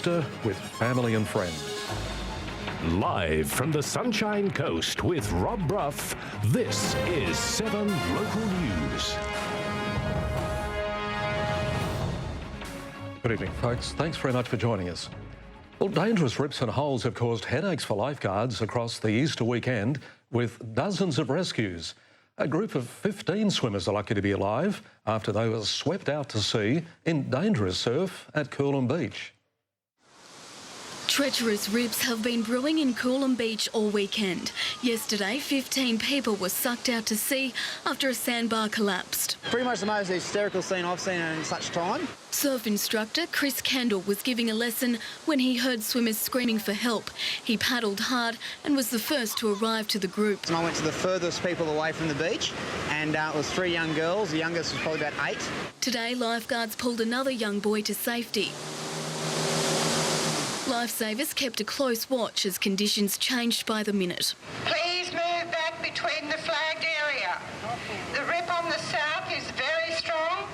Easter with family and friends. Live from the Sunshine Coast with Rob Bruff, this is 7 Local News. Good evening, folks. Thanks very much for joining us. Well, dangerous rips and holes have caused headaches for lifeguards across the Easter weekend with dozens of rescues. A group of 15 swimmers are lucky to be alive after they were swept out to sea in dangerous surf at Coolum Beach. Treacherous rips have been brewing in Coolum Beach all weekend. Yesterday, 15 people were sucked out to sea after a sandbar collapsed. Pretty much the most hysterical scene I've seen in such time. Surf instructor Chris Kendall was giving a lesson when he heard swimmers screaming for help. He paddled hard and was the first to arrive to the group. And I went to the furthest people away from the beach, and it was 3 young girls. The youngest was probably about 8. Today, lifeguards pulled another young boy to safety. Lifesavers kept a close watch as conditions changed by the minute. Please move back between the flagged area. The rip on the south is very strong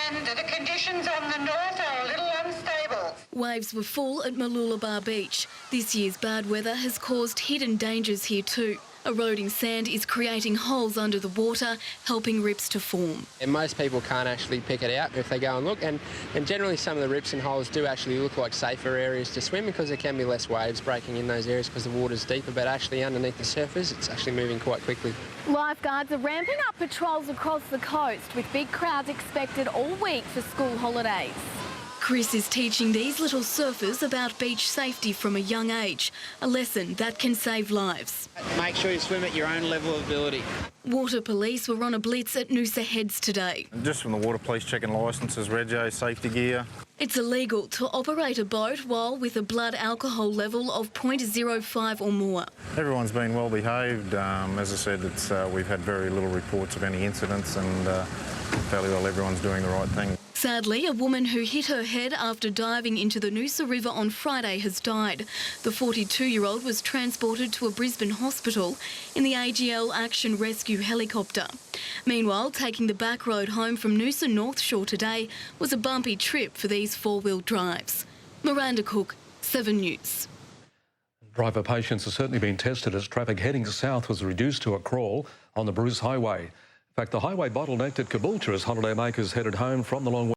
and the conditions on the north are a little unstable. Waves were full at Mooloolaba Beach. This year's bad weather has caused hidden dangers here too. Eroding sand is creating holes under the water, helping rips to form. And most people can't actually pick it out if they go and look, and generally some of the rips and holes do actually look like safer areas to swim because there can be less waves breaking in those areas because the water's deeper, but actually underneath the surface it's actually moving quite quickly. Lifeguards are ramping up patrols across the coast with big crowds expected all week for school holidays. Chris is teaching these little surfers about beach safety from a young age, a lesson that can save lives. Make sure you swim at your own level of ability. Water police were on a blitz at Noosa Heads today. Just from the water police checking licences, rego, safety gear. It's illegal to operate a boat while with a blood alcohol level of 0.05 or more. Everyone's been well behaved. As I said, we've had very little reports of any incidents, and fairly well everyone's doing the right thing. Sadly, a woman who hit her head after diving into the Noosa River on Friday has died. The 42-year-old was transported to a Brisbane hospital in the AGL Action Rescue helicopter. Meanwhile, taking the back road home from Noosa North Shore today was a bumpy trip for these four-wheel drives. Miranda Cook, 7 News. Driver patience has certainly been tested as traffic heading south was reduced to a crawl on the Bruce Highway. In fact, the highway bottlenecked at Caboolture as holidaymakers headed home from the long